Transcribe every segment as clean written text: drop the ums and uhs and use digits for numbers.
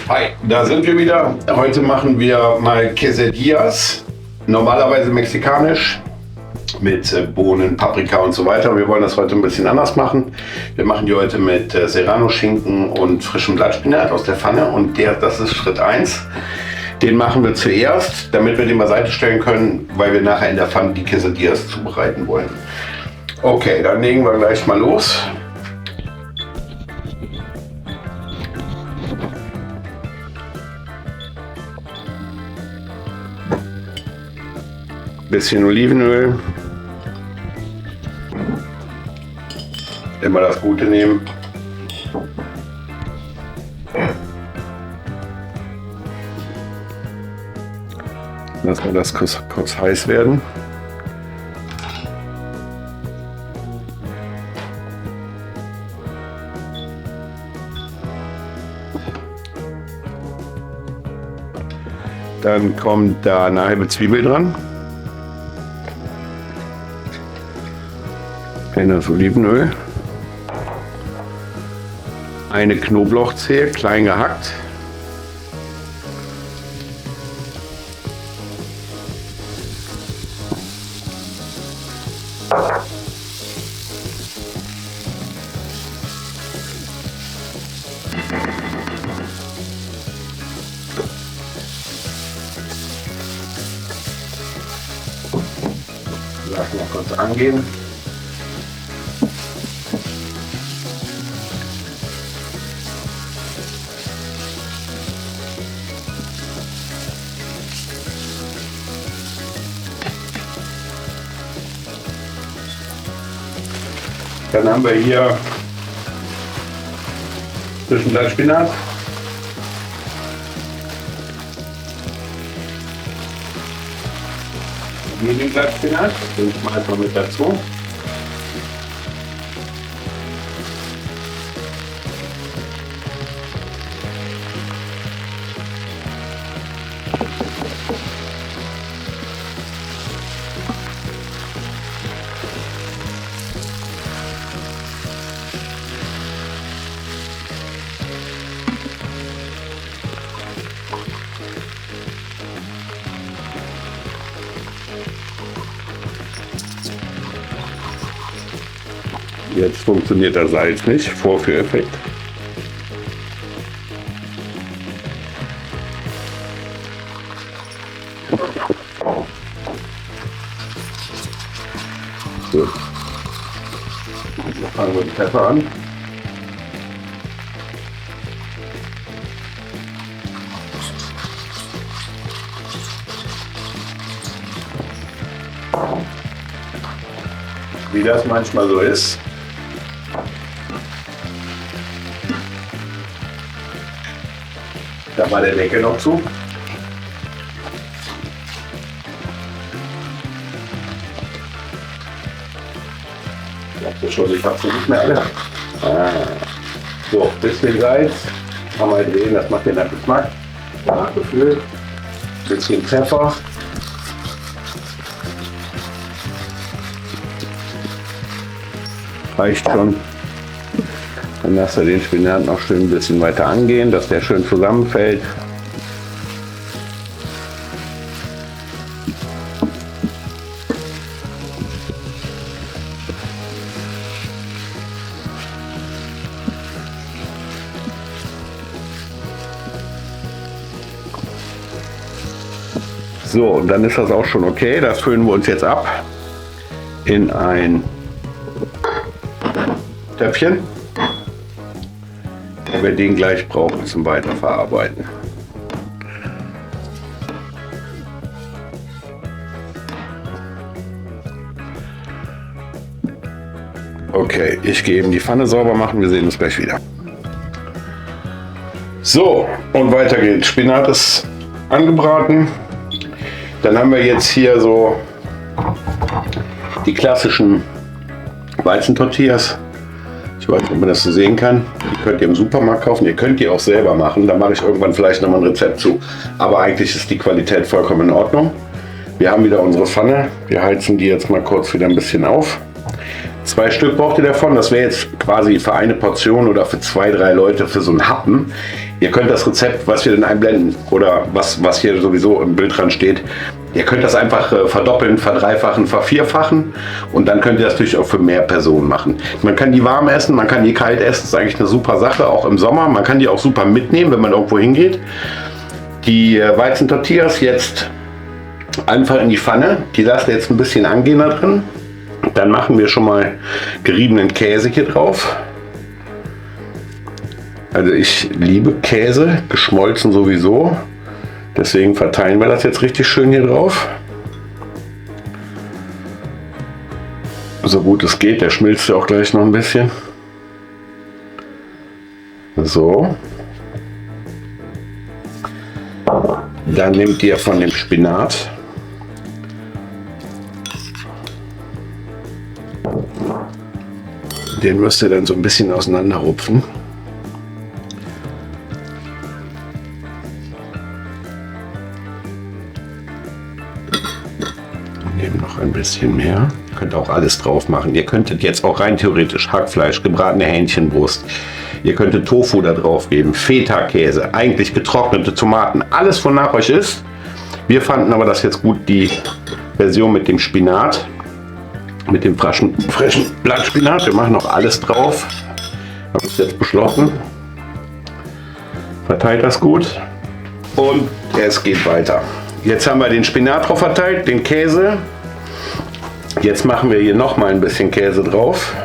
Hi, da sind wir wieder. Heute machen wir mal Quesadillas. Normalerweise mexikanisch mit Bohnen, Paprika und so weiter. Wir wollen das heute ein bisschen anders machen. Wir machen die heute mit Serrano-Schinken und frischem Blattspinat aus der Pfanne. Und das ist Schritt 1. Den machen wir zuerst, damit wir den beiseite stellen können, weil wir nachher in der Pfanne die Quesadillas zubereiten wollen. Okay, dann legen wir gleich mal los. Bisschen Olivenöl. Immer das Gute nehmen. Lassen wir das kurz heiß werden. Dann kommt da eine halbe Zwiebel dran. Das Olivenöl. Eine Knoblauchzehe, klein gehackt. Lassen wir kurz angehen. Dann haben wir hier frischen Blattspinat. Den Blattspinat, den schmeißen wir mit dazu. Jetzt funktioniert das Salz nicht, Vorführeffekt. So. Jetzt fangen wir den Pfeffer an. Wie das manchmal so ist. Da war der Deckel noch zu. Ich dachte schon, ich habe sie nicht mehr alle. So, ein bisschen Salz. Kann man drehen, das macht den Geschmack. Nachgefüllt. Ein bisschen Pfeffer. Reicht schon. Dann lasst ihr den Spinat noch schön ein bisschen weiter angehen, dass der schön zusammenfällt. So, und dann ist das auch schon okay. Das füllen wir uns jetzt ab in ein Töpfchen, wo wir den gleich brauchen zum Weiterverarbeiten. Okay, ich gehe eben die Pfanne sauber machen, wir sehen uns gleich wieder. So, und weiter geht's. Spinat ist angebraten. Dann haben wir jetzt hier so die klassischen Weizentortillas. Ich weiß nicht, ob man das so sehen kann. Die könnt ihr im Supermarkt kaufen. Ihr könnt die auch selber machen. Da mache ich irgendwann vielleicht noch mal ein Rezept zu. Aber eigentlich ist die Qualität vollkommen in Ordnung. Wir haben wieder unsere Pfanne. Wir heizen die jetzt mal kurz wieder ein bisschen auf. 2 Stück braucht ihr davon. Das wäre jetzt quasi für eine Portion oder für 2, 3 Leute für so einen Happen. Ihr könnt das Rezept, was wir dann einblenden oder was hier sowieso im Bild dran steht, ihr könnt das einfach verdoppeln, verdreifachen, vervierfachen und dann könnt ihr das natürlich auch für mehr Personen machen. Man kann die warm essen, man kann die kalt essen, das ist eigentlich eine super Sache, auch im Sommer. Man kann die auch super mitnehmen, wenn man irgendwo hingeht. Die Weizentortillas jetzt einfach in die Pfanne, die lasst ihr jetzt ein bisschen angehen da drin. Dann machen wir schon mal geriebenen Käse hier drauf. Also ich liebe Käse, geschmolzen sowieso. Deswegen verteilen wir das jetzt richtig schön hier drauf. So gut es geht, der schmilzt ja auch gleich noch ein bisschen. So. Dann nehmt ihr von dem Spinat. Den müsst ihr dann so ein bisschen auseinanderrupfen. Nehmen noch ein bisschen mehr. Ihr könnt auch alles drauf machen. Ihr könntet jetzt auch rein theoretisch Hackfleisch, gebratene Hähnchenbrust. Ihr könntet Tofu da drauf geben, Feta-Käse, eigentlich getrocknete Tomaten. Alles, wonach euch ist. Wir fanden aber das jetzt gut, die Version mit dem Spinat. Mit dem frischen Blattspinat. Wir machen noch alles drauf. Habe ich jetzt beschlossen. Verteilt das gut. Und es geht weiter. Jetzt haben wir den Spinat drauf verteilt, den Käse. Jetzt machen wir hier noch mal ein bisschen Käse drauf.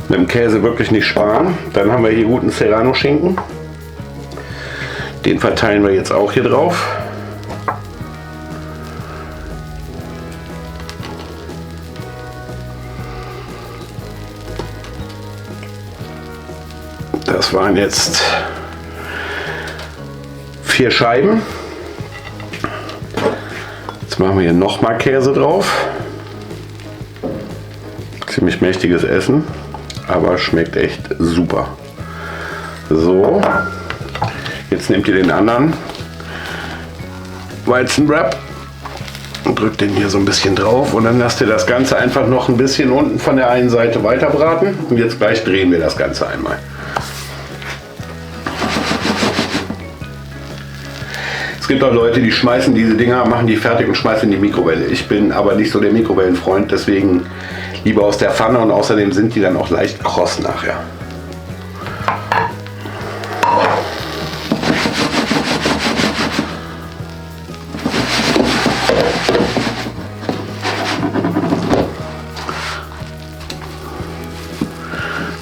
Mit dem Käse wirklich nicht sparen. Dann haben wir hier guten Serrano-Schinken. Den verteilen wir jetzt auch hier drauf. Das waren jetzt 4 Scheiben. Jetzt machen wir hier noch mal Käse drauf. Ziemlich mächtiges Essen, aber schmeckt echt super. So, jetzt nehmt ihr den anderen Weizenwrap und drückt den hier so ein bisschen drauf und dann lasst ihr das Ganze einfach noch ein bisschen unten von der einen Seite weiter braten. Und jetzt gleich drehen wir das Ganze einmal. Es gibt auch Leute, die schmeißen diese Dinger, machen die fertig und schmeißen in die Mikrowelle. Ich bin aber nicht so der Mikrowellenfreund, deswegen lieber aus der Pfanne und außerdem sind die dann auch leicht kross nachher.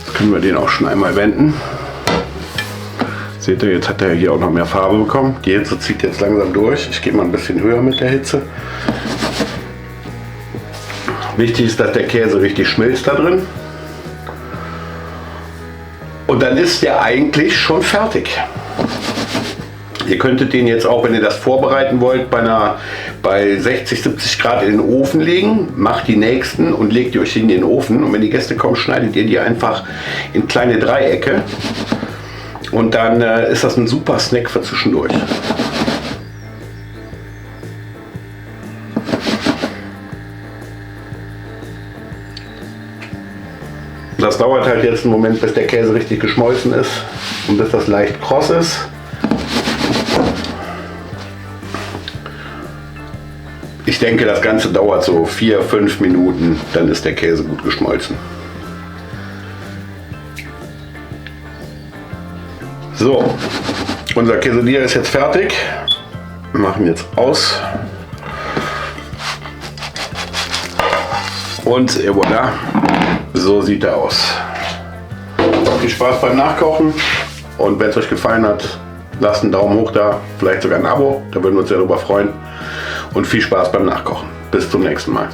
Jetzt können wir den auch schon einmal wenden. Seht ihr, jetzt hat er hier auch noch mehr Farbe bekommen. Die Hitze zieht jetzt langsam durch. Ich gehe mal ein bisschen höher mit der Hitze. Wichtig ist, dass der Käse richtig schmilzt da drin. Und dann ist der eigentlich schon fertig. Ihr könntet den jetzt auch, wenn ihr das vorbereiten wollt, bei 60, 70 Grad in den Ofen legen. Macht die nächsten und legt die euch in den Ofen. Und wenn die Gäste kommen, schneidet ihr die einfach in kleine Dreiecke. Und dann ist das ein super Snack für zwischendurch. Das dauert halt jetzt einen Moment, bis der Käse richtig geschmolzen ist und bis das leicht kross ist. Ich denke, das Ganze dauert so 4, 5 Minuten, dann ist der Käse gut geschmolzen. So, unser Quesadilla ist jetzt fertig. Wir machen jetzt aus. Und voilà, so sieht er aus. Viel Spaß beim Nachkochen und wenn es euch gefallen hat, lasst einen Daumen hoch da, vielleicht sogar ein Abo, da würden wir uns sehr darüber freuen. Und viel Spaß beim Nachkochen. Bis zum nächsten Mal.